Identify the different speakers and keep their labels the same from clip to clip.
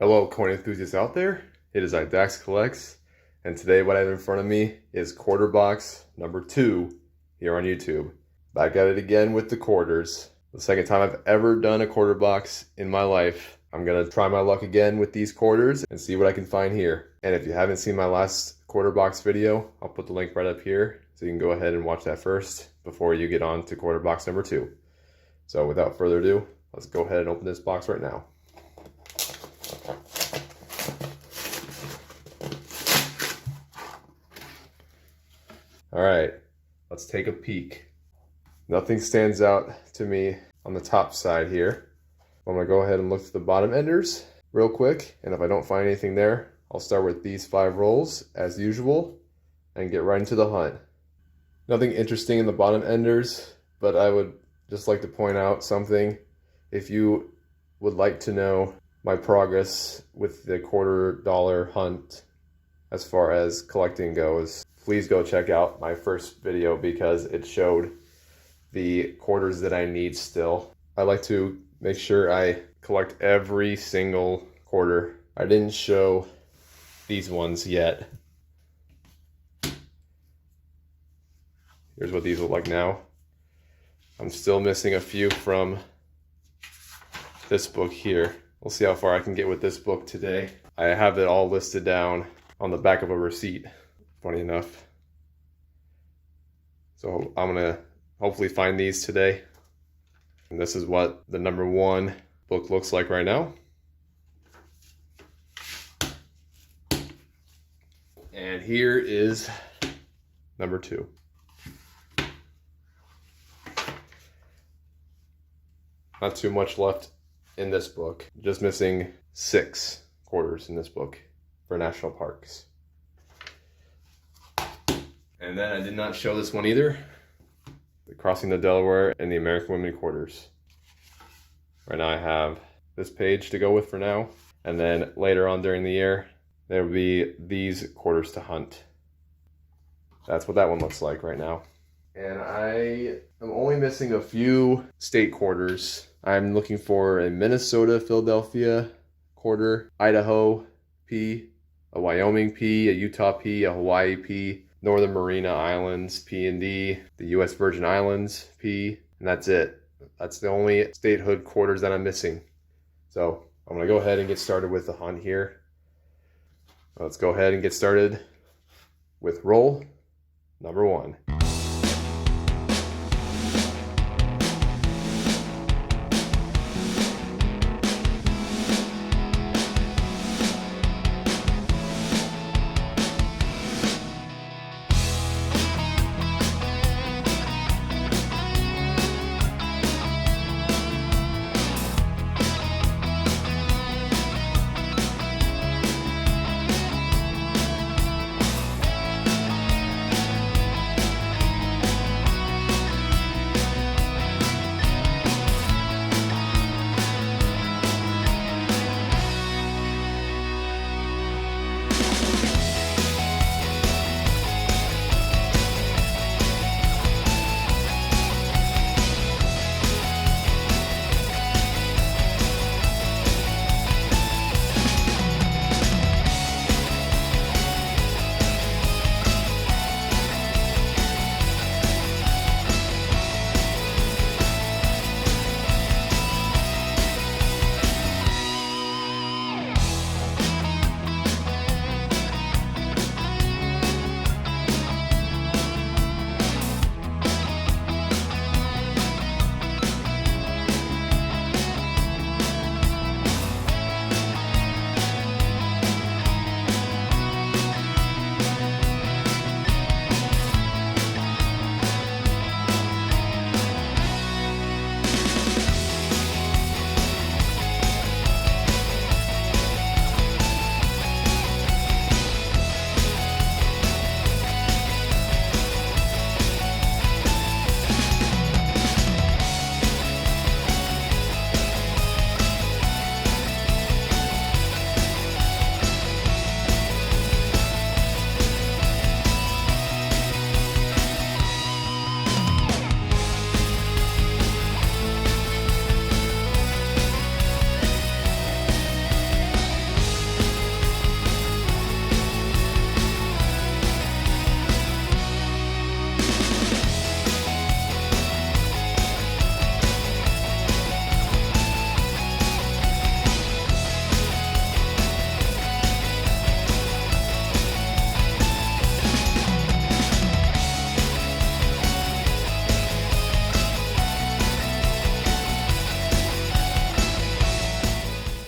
Speaker 1: Hello coin enthusiasts out there, it is Dax Collects, and today what I have in front of me is quarter box number 2 here on YouTube. Back at it again with the quarters. The second time I've ever done a quarter box in my life. I'm gonna try my luck again with these quarters and see what I can find here. And if you haven't seen my last quarter box video, I'll put the link right up here so you can go ahead and watch that first before you get on to quarter box number 2. So without further ado, let's go ahead and open this box right now. All right, let's take a peek. Nothing stands out to me on the top side here. I'm gonna go ahead and look at the bottom enders real quick, and if I don't find anything there, I'll start with these 5 rolls as usual and get right into the hunt. Nothing interesting in the bottom enders, but I would just like to point out something. If you would like to know my progress with the $quarter hunt as far as collecting goes, please go check out my first video because it showed the quarters that I need still. I like to make sure I collect every single quarter. I didn't show these ones yet. Here's what these look like now. I'm still missing a few from this book here. We'll see how far I can get with this book today. I have it all listed down on the back of a receipt, funny enough. So I'm gonna hopefully find these today. And this is what the number 1 book looks like right now. And here is number 2. Not too much left in this book. Just missing 6 quarters in this book for national parks. And then I did not show this one either. Crossing the Delaware and the American Women quarters. Right now I have this page to go with for now. And then later on during the year, there will be these quarters to hunt. That's what that one looks like right now. And I am only missing a few state quarters. I'm looking for a Minnesota, Philadelphia quarter, Idaho P, a Wyoming P, a Utah P, a Hawaii P, Northern Marina Islands P and D, the U.S. Virgin Islands P, and that's it. That's the only statehood quarters that I'm missing. So I'm gonna go ahead and get started with the hunt here. Let's go ahead and get started with roll number 1.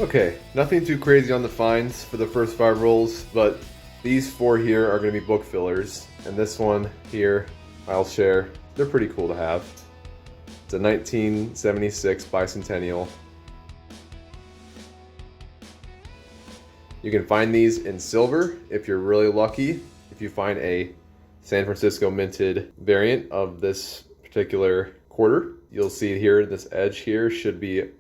Speaker 1: Okay, nothing too crazy on the finds for the first 5 rolls, but these 4 here are going to be book fillers, and this one here I'll share. They're pretty cool to have. It's a 1976 bicentennial. You can find these in silver if you're really lucky. If you find a San Francisco minted variant of this particular quarter, you'll see here this edge here should be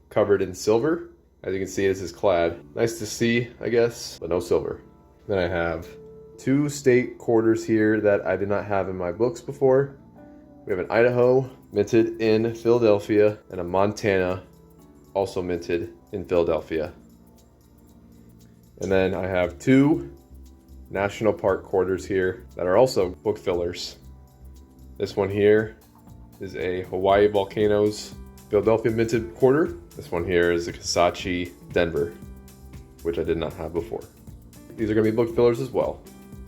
Speaker 1: covered in silver. As you can see, this is clad. Nice to see, I guess, but no silver. Then I have 2 state quarters here that I did not have in my books before. We have an Idaho minted in Philadelphia and a Montana also minted in Philadelphia. And then I have 2 national park quarters here that are also book fillers. This one here is a Hawaii Volcanoes Philadelphia minted quarter. This one here is a Kisachi Denver, which I did not have before. These are going to be book fillers as well.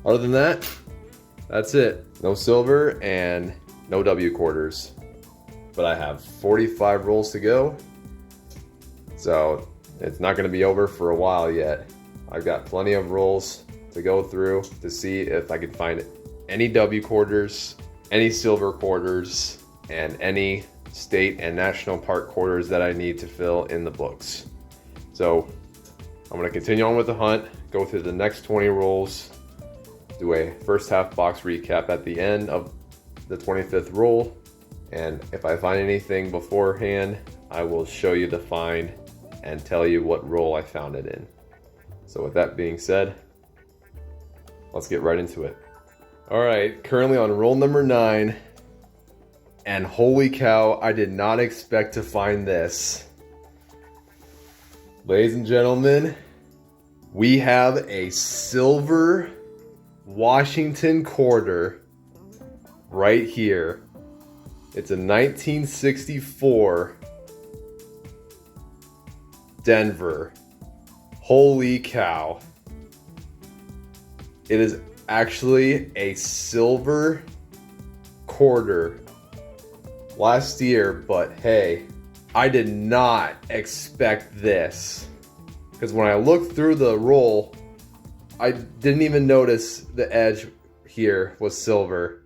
Speaker 1: Other than that, that's it. No silver and no W quarters. But I have 45 rolls to go, so it's not going to be over for a while yet. I've got plenty of rolls to go through to see if I can find any W quarters, any silver quarters, and any state and national park quarters that I need to fill in the books. So I'm going to continue on with the hunt, go through the next 20 rolls, do a first half box recap at the end of the 25th roll, and if I find anything beforehand, I will show you the find and tell you what roll I found it in. So with that being said, let's get right into it. All right, currently on roll number 9, and holy cow, I did not expect to find this. Ladies and gentlemen, we have a silver Washington quarter right here. It's a 1964 Denver. Holy cow. It is actually a silver quarter last year, but hey, I did not expect this. Because when I looked through the roll, I didn't even notice the edge here was silver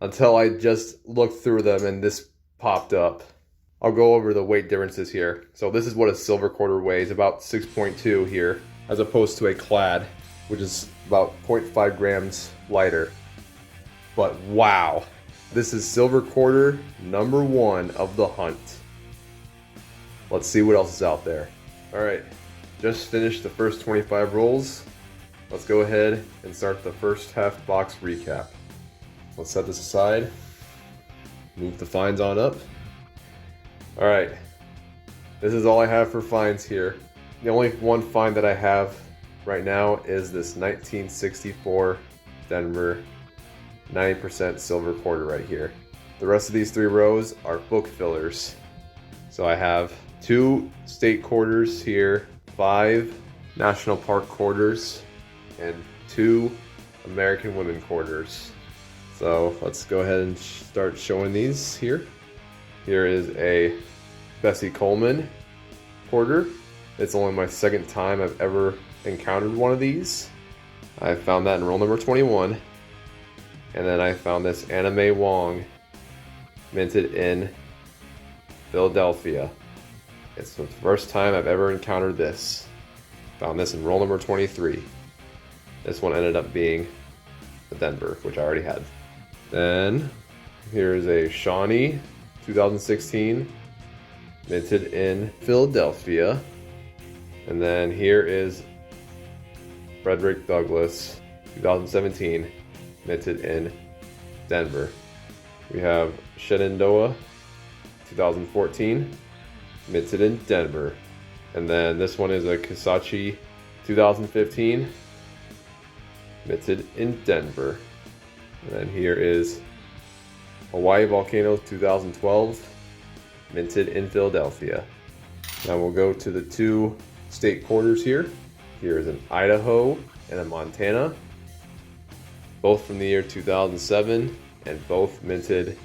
Speaker 1: until I just looked through them and this popped up. I'll go over the weight differences here. So this is what a silver quarter weighs, about 6.2 here, as opposed to a clad, which is about 0.5 grams lighter. But wow, this is silver quarter number 1 of the hunt. Let's see what else is out there. All right, just finished the first 25 rolls. Let's go ahead and start the first half box recap. Let's set this aside, move the finds on up. All right, this is all I have for finds here. The only one find that I have right now is this 1964 Denver 90% silver quarter right here. The rest of these 3 rows are book fillers. So I have 2 state quarters here, 5 national park quarters, and 2 American women quarters. So let's go ahead and start showing these here. Here is a Bessie Coleman quarter. It's only my 2nd time I've ever encountered one of these. I found that in roll number 21. And then I found this Anna Mae Wong minted in Philadelphia. It's the first time I've ever encountered this. Found this in roll number 23. This one ended up being the Denver, which I already had. Then here's a Shawnee 2016 minted in Philadelphia. And then here is Frederick Douglass 2017 minted in Denver. We have Shenandoah 2014 minted in Denver. And then this one is a Kisachi 2015 minted in Denver. And then here is Hawaii Volcanoes 2012 minted in Philadelphia. Now we'll go to the 2 state quarters here. Here is an Idaho and a Montana, both from the year 2007 and both minted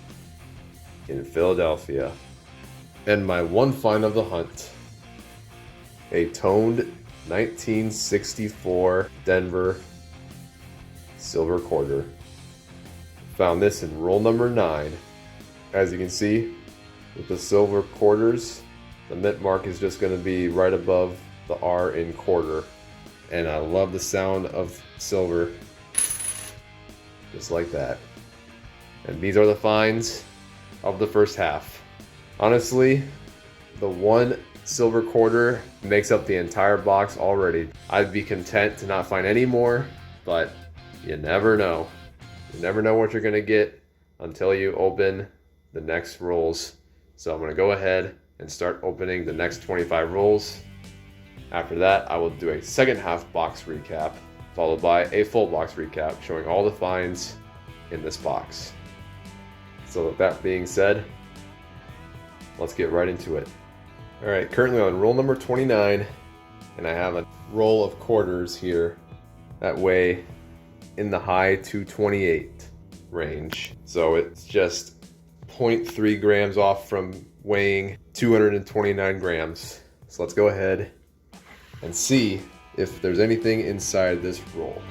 Speaker 1: in Philadelphia. And my one find of the hunt. a toned 1964 Denver silver quarter. Found this in roll number 9. As you can see, with the silver quarters, the mint mark is just going to be right above the R in quarter. And I love the sound of silver, just like that. And these are the finds of the first half. Honestly, the one silver quarter makes up the entire box already. I'd be content to not find any more, but you never know. You never know what you're gonna get until you open the next rolls. So I'm gonna go ahead and start opening the next 25 rolls. After that, I will do a second half box recap, followed by a full box recap showing all the finds in this box. So with that being said, let's get right into it. All right, currently on roll number 29, and I have a roll of quarters here that weigh in the high 228 range. So it's just 0.3 grams off from weighing 229 grams. So let's go ahead and see if there's anything inside this roll.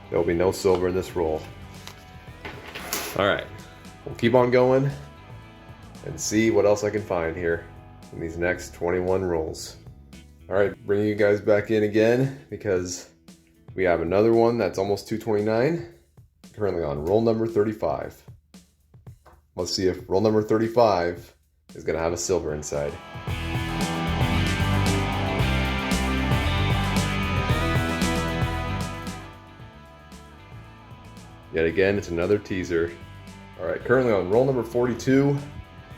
Speaker 1: There will be no silver in this roll. All right, we'll keep on going and see what else I can find here in these next 21 rolls. All right, bringing you guys back in again because we have another one that's almost 229, currently on roll number 35. Let's see if roll number 35 is gonna have a silver inside. Yet again, it's another teaser. All right, currently on roll number 42,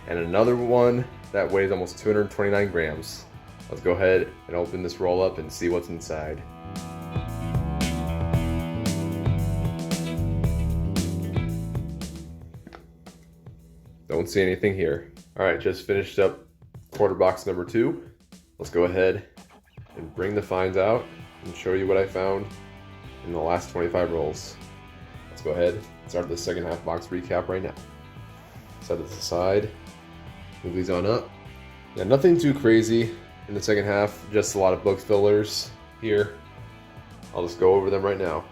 Speaker 1: and another one that weighs almost 229 grams. Let's go ahead and open this roll up and see what's inside. Don't see anything here. All right, just finished up quarter box number 2. Let's go ahead and bring the finds out and show you what I found in the last 25 rolls. Let's go ahead and start the second half box recap right now. Set this aside, move these on up. Yeah, nothing too crazy in the second half, just a lot of book fillers here. I'll just go over them right now.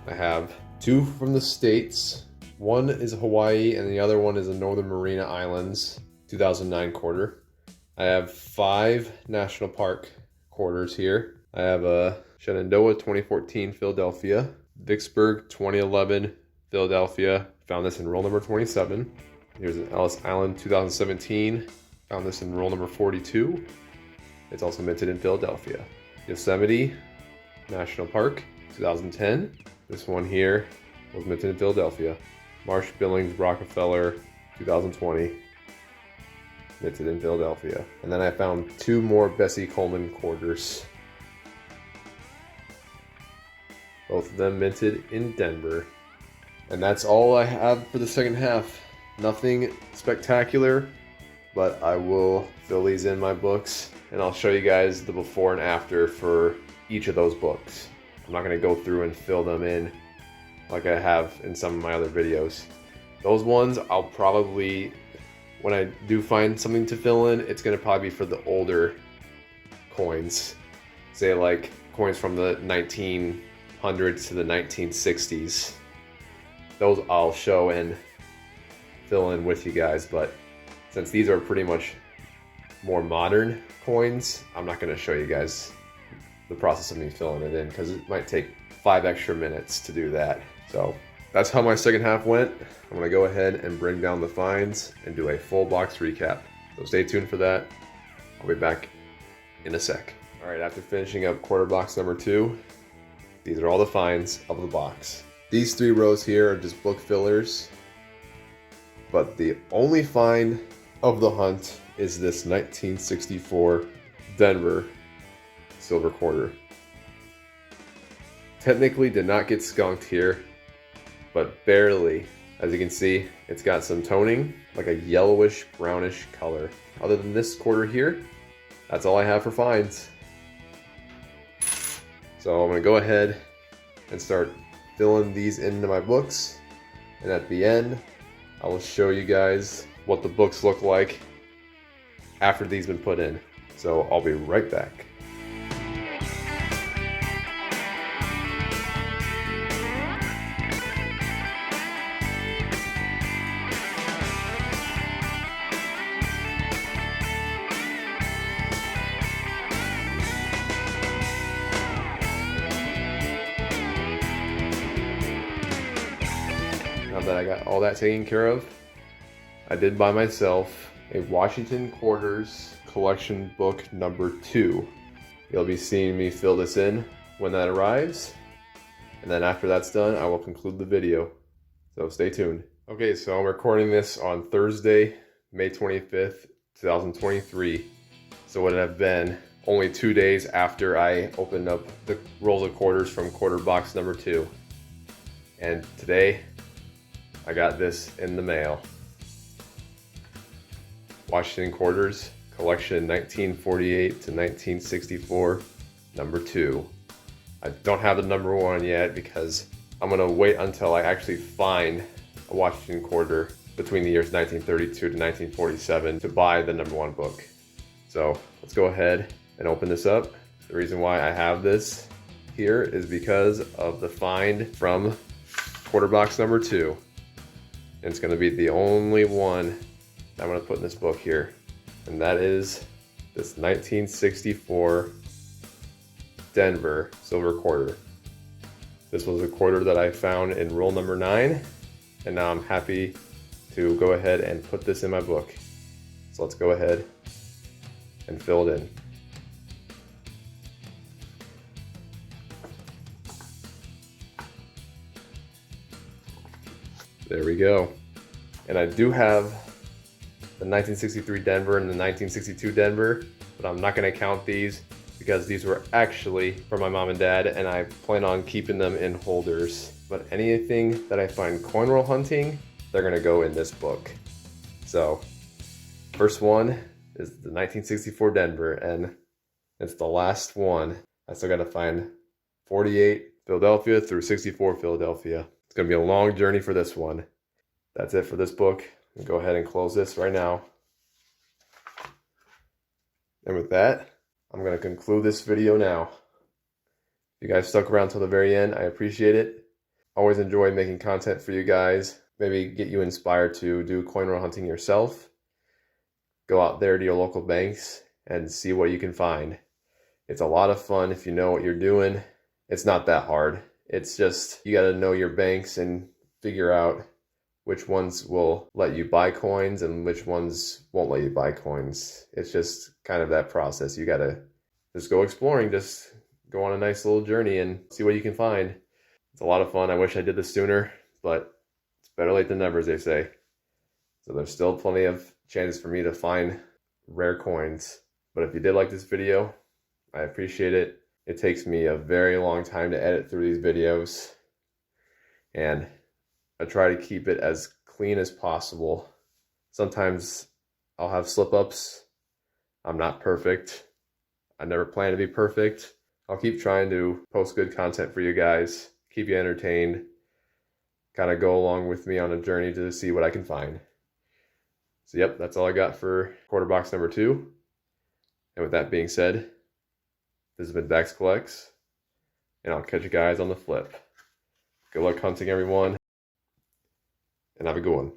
Speaker 1: I have 2 from the States. One is Hawaii and the other one is the Northern Mariana Islands 2009 quarter. I have 5 National Park quarters here. I have a Shenandoah 2014 Philadelphia, Vicksburg 2011 Philadelphia. Found this in roll number 27. Here's an Ellis Island 2017. Found this in roll number 42. It's also minted in Philadelphia. Yosemite National Park 2010. This one here was minted in Philadelphia. Marsh Billings Rockefeller 2020. Minted in Philadelphia. And then I found 2 more Bessie Coleman quarters. Both of them minted in Denver. And that's all I have for the second half. Nothing spectacular, but I will fill these in my books and I'll show you guys the before and after for each of those books. I'm not going to go through and fill them in like I have in some of my other videos. Those ones I'll probably, when I do find something to fill in, it's going to probably be for the older coins. Say like coins from the 1900s to the 1960s. Those I'll show and fill in with you guys, but since these are pretty much more modern coins, I'm not going to show you guys the process of me filling it in because it might take 5 extra minutes to do that. So that's how my second half went. I'm going to go ahead and bring down the finds and do a full box recap. So stay tuned for that. I'll be back in a sec. All right, after finishing up quarter box number 2, these are all the finds of the box. These 3 rows here are just book fillers, but the only find of the hunt is this 1964 Denver silver quarter. Technically did not get skunked here, but barely. As you can see, it's got some toning, like a yellowish brownish color. Other than this quarter here, that's all I have for finds. So I'm gonna go ahead and start filling these into my books And at the end, I will show you guys what the books look like after these been put in. So I'll be right back. Now that I got all that taken care of, I did buy myself a Washington Quarters collection book number 2. You'll be seeing me fill this in when that arrives. And then after that's done, I will conclude the video. So stay tuned. Okay, so I'm recording this on Thursday, May 25th, 2023. So it would have been only 2 days after I opened up the rolls of quarters from quarter box number 2. And today, I got this in the mail. Washington Quarters, collection 1948 to 1964, number 2. I don't have the number 1 yet because I'm gonna wait until I actually find a Washington Quarter between the years 1932 to 1947 to buy the number 1 book. So let's go ahead and open this up. The reason why I have this here is because of the find from quarter box number 2. And it's gonna be the only one I'm gonna put in this book here. And that is this 1964 Denver silver quarter. This was a quarter that I found in roll number 9. And now I'm happy to go ahead and put this in my book. So let's go ahead and fill it in. There we go. And I do have the 1963 Denver and the 1962 Denver, but I'm not going to count these because these were actually from my mom and dad, and I plan on keeping them in holders. But anything that I find coin roll hunting, they're going to go in this book. So first one is the 1964 Denver, and it's the last one. I still got to find 48 Philadelphia through 64 Philadelphia. It's going to be a long journey for this one. That's it for this book. I'll go ahead and close this right now. And with that, I'm going to conclude this video now. If you guys stuck around till the very end, I appreciate it. Always enjoy making content for you guys. Maybe get you inspired to do coin roll hunting yourself. Go out there to your local banks and see what you can find. It's a lot of fun if you know what you're doing. It's not that hard. It's just, you got to know your banks and figure out which ones will let you buy coins and which ones won't let you buy coins. It's just kind of that process. You got to just go exploring, just go on a nice little journey and see what you can find. It's a lot of fun. I wish I did this sooner, but it's better late than never, as they say. So there's still plenty of chances for me to find rare coins. But if you did like this video, I appreciate it. It takes me a very long time to edit through these videos, and I try to keep it as clean as possible. Sometimes I'll have slip-ups. I'm not perfect. I never plan to be perfect. I'll keep trying to post good content for you guys, keep you entertained, kind of go along with me on a journey to see what I can find. So yep, that's all I got for quarter box number 2. And with that being said, this has been Dax Collects, and I'll catch you guys on the flip. Good luck hunting, everyone, and have a good one.